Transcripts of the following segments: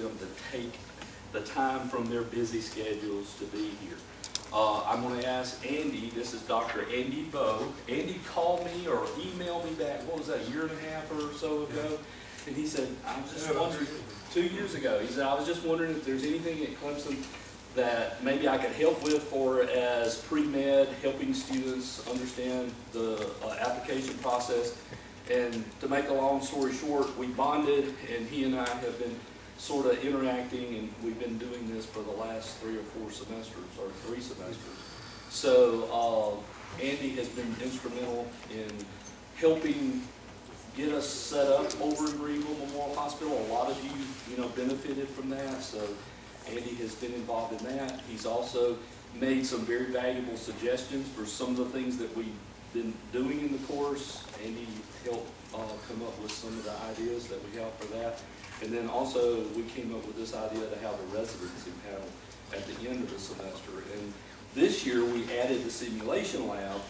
them to take the time from their busy schedules to be here. I'm going to ask Andy, this is Dr. Andy Bowe. Andy called me or emailed me back, what was that, a year and a half or so ago? And he said, I was just wondering, 2 years ago, he said, I was just wondering if there's anything at Clemson that maybe I could help with for as pre-med, helping students understand the application process. And to make a long story short, we bonded, and he and I have been sort of interacting, and we've been doing this for the last 3 or 4 semesters, or 3 semesters. So Andy has been instrumental in helping get us set up over in Greenville Memorial Hospital. A lot of you benefited from that, so Andy has been involved in that. He's also made some very valuable suggestions for some of the things that we've been doing in the course. Andy helped come up with some of the ideas that we have for that. And then also we came up with this idea to have a residency panel at the end of the semester. And this year we added the simulation lab,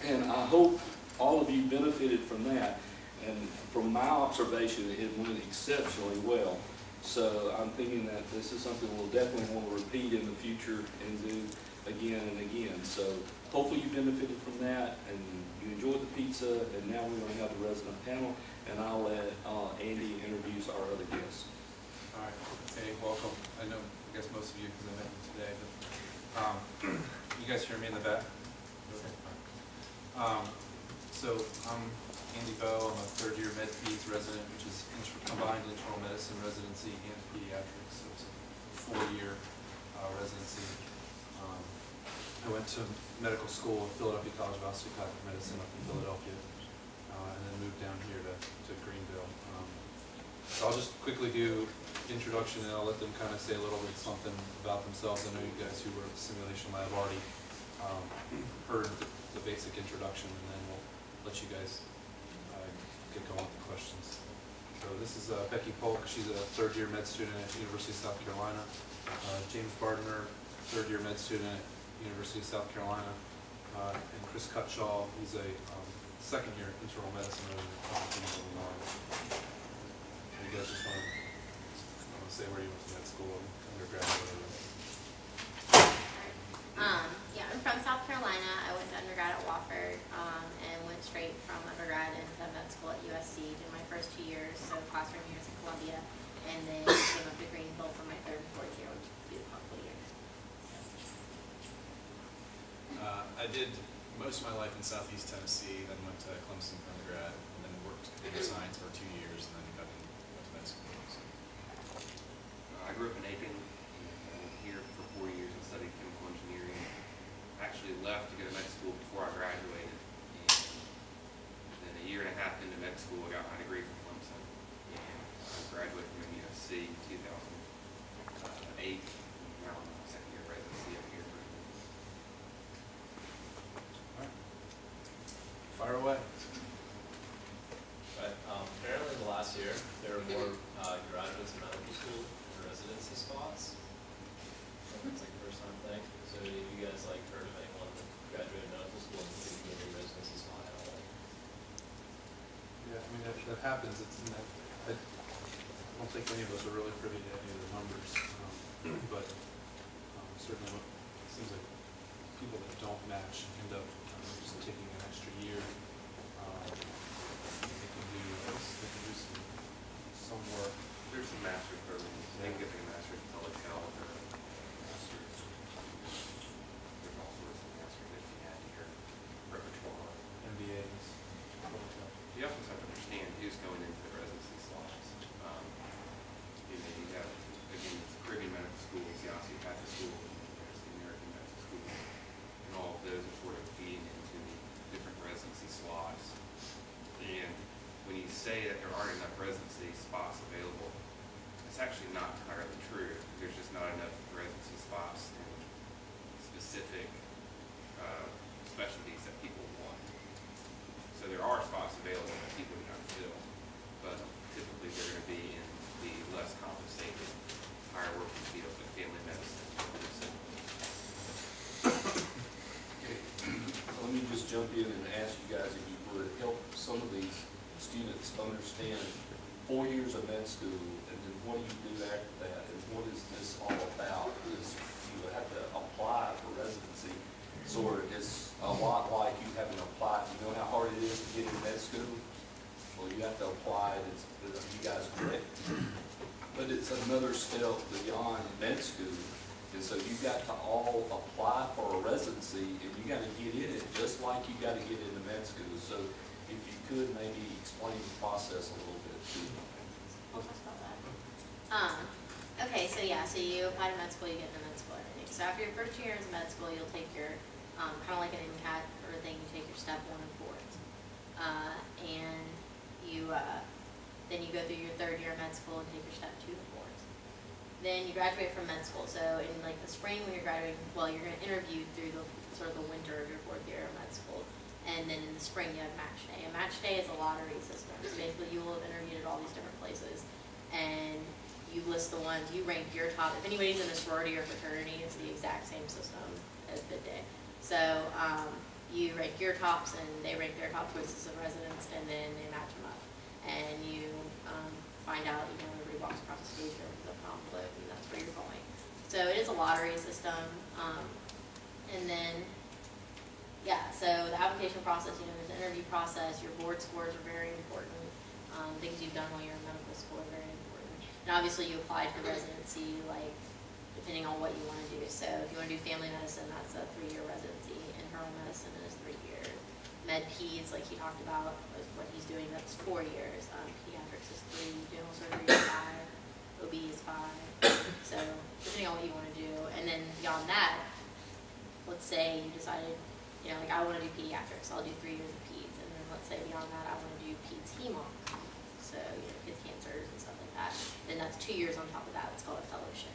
and I hope all of you benefited from that. And from my observation, it went exceptionally well. So I'm thinking that this is something we'll definitely want to repeat in the future and do again and again. So hopefully you benefited from that and you enjoyed the pizza, and now we're going to have the resident panel, and I'll let Andy introduce our other guests. All right. Hey, welcome. I guess most of you, because I met you today, but you guys hear me in the back? So I'm Andy Bowe. I'm a third-year med peds resident, which is combined internal medicine residency and pediatrics. So it's a 4-year residency. I went to medical school at Philadelphia College of Osteopathic Medicine up in Philadelphia, and then moved down here to Greenville. So I'll just quickly do introduction, and I'll let them kind of say a little bit something about themselves. I know you guys who were at the simulation lab already heard the basic introduction, and then we'll let you guys get going with the questions. So this is Becky Polk. She's a third-year med student at University of South Carolina. James Bardner, third-year med student at University of South Carolina. And Chris Cutshaw, he's a second-year internal medicine resident at Greenville Memorial. You guys just want to say where you went to med school and undergraduate? Yeah, I'm from South Carolina. I went to undergrad at Wofford and went straight from undergrad into med school at USC. Did my first 2 years, so classroom years at Columbia, and then came up to Greenville for my 3rd and 4th year, which would be the couple years. I did most of my life in Southeast Tennessee, then went to Clemson for undergrad, and then worked in science for 2 years, and then went to med school. So. I grew up in Aiken, here for 4 years and studied chemical engineering. I actually left to go to med school before I graduated, and then a year and a half into med school, I got my degree from Clemson, and I graduated from USC in 2008. Now I'm in my 2nd year residency up here. All right. Fire away. Right. Apparently the last year, there were more graduates in medical school and residency spots. It's like the first time thing. So have you guys heard of anyone that graduated medical school and didn't get a residency spot at all? Yeah, I mean, that happens. I don't think any of us are really privy to any of the numbers, but certainly it seems like people that don't match end up just taking an extra year. They can do some work. There's some master's programs. They can get a master's in public health or master's. There's all sorts of masters that you have in your repertoire. MBAs. You also have to understand who's going into the residency slots. You have, again, it's the Caribbean Medical School, it's the Osteopathic School, there's the American Medical School, and all of those are sort of feeding into the different residency slots. And when you say that there aren't enough residency spots available, it's actually not entirely true. There's just not enough residency spots in specific specialties that people want. So there are spots available that people do not fill, but typically they're going to be in the less compensated, higher working fields like family medicine. Let me just jump in and ask you guys if you would help some of these students understand 4 years of med school and then what do you do after that, and what is this all about? Is you have to apply for residency, sort of, it's a lot like you having to apply, you know how hard it is to get into med school? Well, you have to apply, you guys correct, but it's another step beyond med school. And so you got to all apply for a residency, and you got to get in it just like you got to get into med school. So if you could maybe explain the process a little bit too. We'll talk about that. Okay, so yeah, so you apply to med school, you get into med school, everything. So after your first 2 years of med school, you'll take your, kind of like an MCAT or a thing, you take your step 1 and 4s. And you, then you go through your 3rd year of med school and take your step 2 and 4s. Then you graduate from med school. So in like the spring when you're graduating, well, you're going to interview through the sort of the winter of your 4th year of med school. And then in the spring you have match day. And match day is a lottery system. So basically you will have interviewed at all these different places. And you list the ones, you rank your top. If anybody's in a sorority or fraternity, it's the exact same system as bid day. So you rank your tops and they rank their top choices of residents, and then they match them up. And you find out, you know, everybody walks across the stage or opens up an envelope, and that's where you're going. So it is a lottery system. And then, yeah, so the application process, you know, there's an interview process. Your board scores are very important. Things you've done while you're in medical school are very important. And obviously you applied for residency, like, depending on what you want to do. So if you want to do family medicine, that's a 3-year residency. Internal medicine is 3 years. Med peds, like he talked about, was what he's doing, that's 4 years. Pediatrics is 3, general surgery is 5, OB is 5. So depending on what you want to do. And then beyond that, let's say you decided, you know, like I want to do pediatrics, I'll do 3 years of peds. And then let's say beyond that, I want to do peds hemonc. So, you know, kids' cancers and stuff like that. Then that's 2 years on top of that. It's called a fellowship.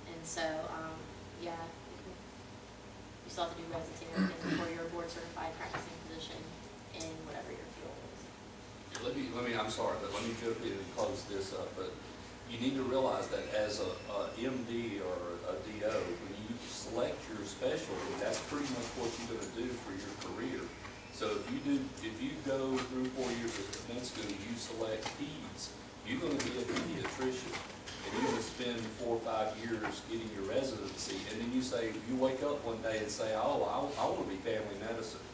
And so, yeah, you still have to do residency and everything before you're a board certified practicing physician in whatever your field is. Let me, I'm sorry, but let me jump in and close this up. But you need to realize that as a MD or a DO, when you select your specialty, that's pretty much what you're going to do for your career. So if you go through 4 years of med school, you select peds, you're going to be a pediatrician. And you're going to spend 4 or 5 years getting your residency, and then you wake up one day and say, oh, I want to be family medicine.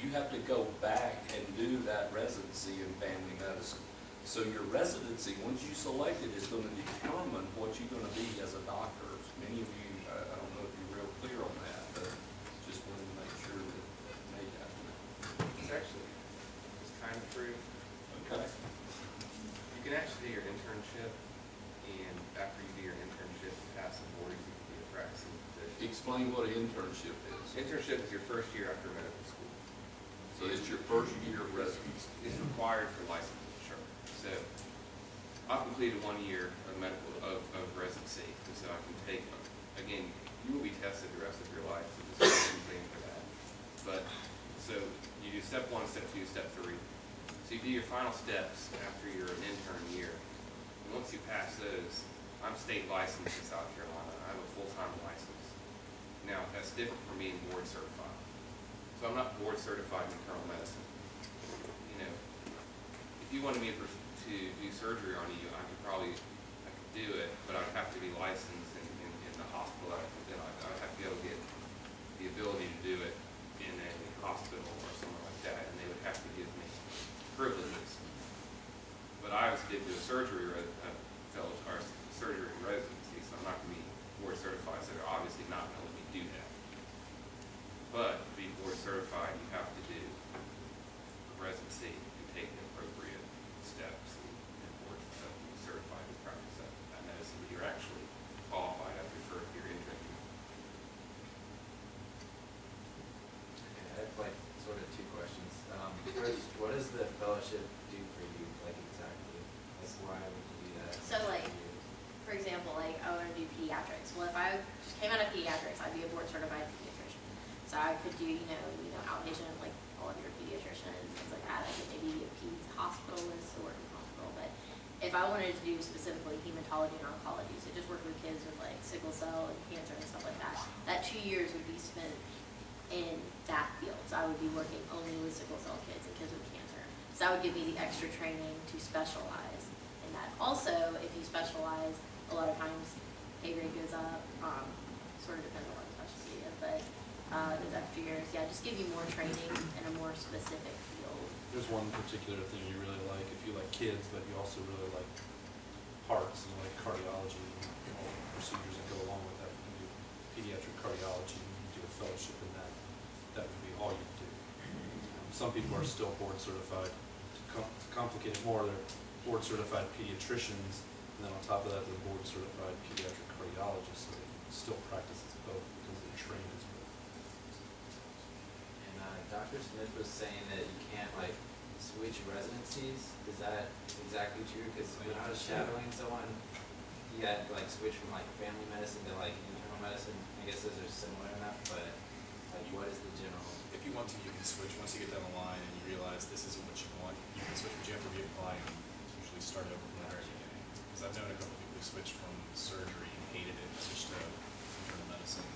You have to go back and do that residency in family medicine. So your residency, once you select it, is going to determine what you're going to be as a doctor. Many of you, I don't know if you're real clear on that, but just wanted to make sure that you made that. It's actually, it's kind of true. Okay. You can actually do your internship, and after you do your internship and pass the board, you can be a practicing physician. Explain what an internship is. Internship is your first year after medical school. So it's your first year of residency. It's required for licensure. So I've completed 1 year of medical of residency, and so I can take, again, you will be tested the rest of your life, so this is one thing for that. But so you do step 1, step 2, step 3. So you do your final steps after you're an intern year. And once you pass those, I'm state licensed in South Carolina. I have a full-time license. Now, that's different from being board certified. So I'm not board certified in internal medicine. You know, if you wanted me to do surgery on you, I could do it, but I'd have to be licensed in the hospital. I'd have to be able to get the ability to do it in a hospital or somewhere like that, and they would have to give me privileges. But I was did do a surgery surgery residency, so I'm not going to be board certified, so they're obviously not going to let me do that. But to be board certified, you have to do a residency and take the appropriate steps and board to be certified to practice that medicine. You're actually qualified after your first year intern. I have like sort of 2 questions. First, what does the fellowship do for you, like exactly? Like why would you do that? So like, for example, like I want to do pediatrics. Well, if I just came out of pediatrics, I'd be a board certified pediatrician. So I could do, you know, outpatient, like all of your pediatricians, things like that. I could maybe be a peds hospitalist or work in a hospital. But if I wanted to do specifically hematology and oncology, so just work with kids with like sickle cell and cancer and stuff like that 2 years would be spent in that field. So I would be working only with sickle cell kids and kids with cancer. So that would give me the extra training to specialize in that. Also, if you specialize, a lot of times pay grade goes up, sort of depends on what the specialty is, but those extra years, yeah, just give you more training in a more specific field. There's one particular thing you really like, if you like kids, but you also really like hearts and like cardiology and all the procedures that go along with that. You can do pediatric cardiology, you can do a fellowship in that. That would be all you do. Some people are still board certified. To complicate it more, they're board certified pediatricians, and then on top of that, they're board certified pediatric cardiologists, so they still practice as both because they're trained as both. And Dr. Smith was saying that you can't like switch residencies. Is that exactly true? Because when I was shadowing someone, he had like switch from like family medicine to like internal medicine. I guess those are similar enough, but like what is the general? If you want to, you can switch. Once you get down the line and you realize this isn't what you want, you can switch, but you have to reapply and usually start over from the very beginning. Because I've known a couple of people who switched from surgery and hated it, switched to internal medicine,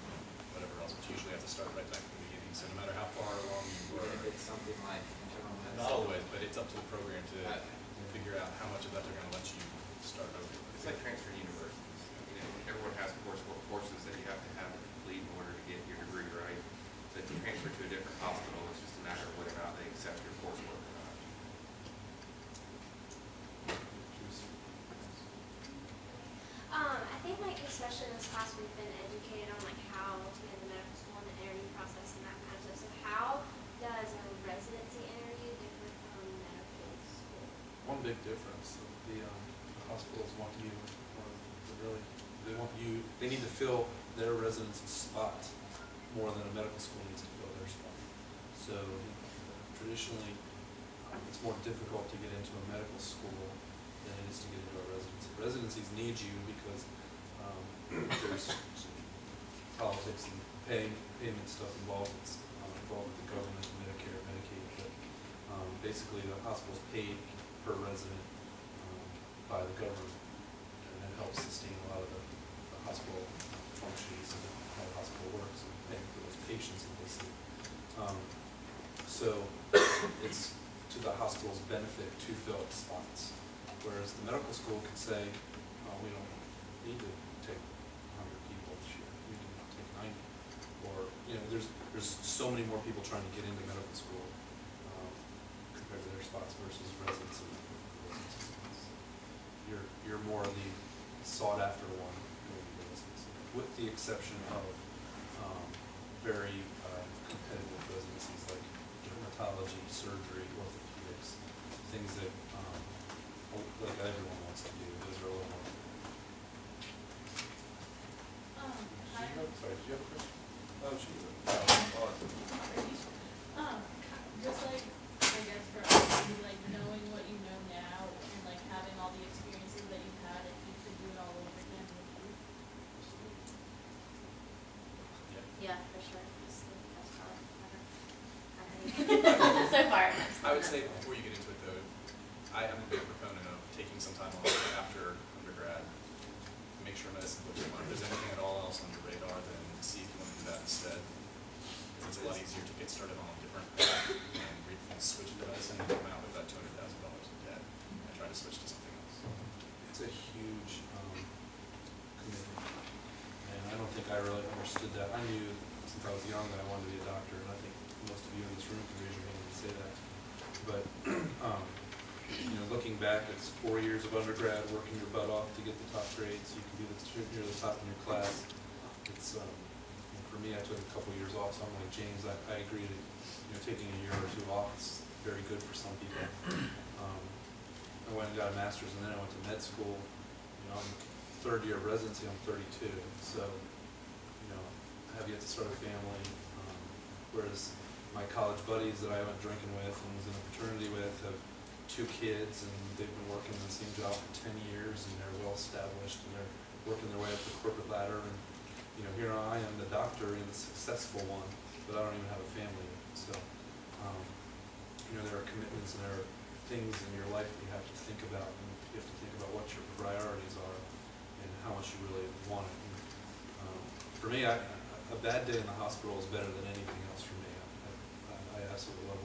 whatever else, but you usually have to start right back from the beginning. So no matter how far along you were, If it's something like internal medicine. not always, but it's up to the program to figure out how much of that they're going to let you start over. It's like transfer universities. You know, everyone has courses that you have to complete in order to get your degree, right? So if you transfer to a different hospital, it's just a matter of whether or not they accept your coursework or not. I think like especially in this class we've been educated on like how to get in the medical school and the interview process and that kind of stuff. So how does a residency interview differ from medical school? One big difference, the hospitals want you, they need to fill their residency spot more than a medical school needs to fill their spot. So traditionally, it's more difficult to get into a medical school than it is to get into a residency. Residencies need you because there's some politics and payment stuff involved. It's involved with the government, Medicare, Medicaid, but basically the hospital's paid per resident by the government, and that helps sustain a lot of the hospital functions and how the hospital works and paying for those patients that they see. So it's to the hospital's benefit to fill spots, whereas the medical school could say, we don't need to take 100 people this year, we can take 90. Or, you know, there's so many more people trying to get into medical school compared to their spots versus residency. You're more the sought after one, with the exception of very competitive residencies like dermatology, surgery, orthopedics, things that like everyone wants to do. Those are a little more. Sorry, did you have a question? Oh, she did. Just like, I guess for us, like knowing what you know now and like having all the experiences that you've had, if you could do it all over again, would you? Yeah, for sure. It's the best part ever. So far. I would say before you get into it though, I am a big proponent of taking some time off after undergrad. Make sure medicine what you want. If there's anything at all else on your radar, then see if you want to do that instead. Because it's a lot easier to get started on a different path and switch into medicine and come out with that $200,000 in debt and try to switch to something else. It's a huge commitment, and I don't think I really understood that. I knew since I was young that I wanted to be a doctor, and I think most of you in this room can raise your hand and say that. But you know, looking back, it's 4 years of undergrad, working your butt off to get the top grades. You can be near the top in your class. It's for me, I took a couple years off, so I'm like James. I agree that taking a year or two off is very good for some people. I went and got a master's, and then I went to med school. I'm third year of residency. I'm 32, so I have yet to start a family. Whereas my college buddies that I went drinking with and was in a fraternity with have 2 kids, and they've been working the same job for 10 years, and they're well established, and they're working their way up the corporate ladder. And here I am, the doctor and the successful one, but I don't even have a family yet. So there are commitments and there are things in your life that you have to think about, and you have to think about what your priorities are and how much you really want it. And, for me, a bad day in the hospital is better than anything else for me. I absolutely love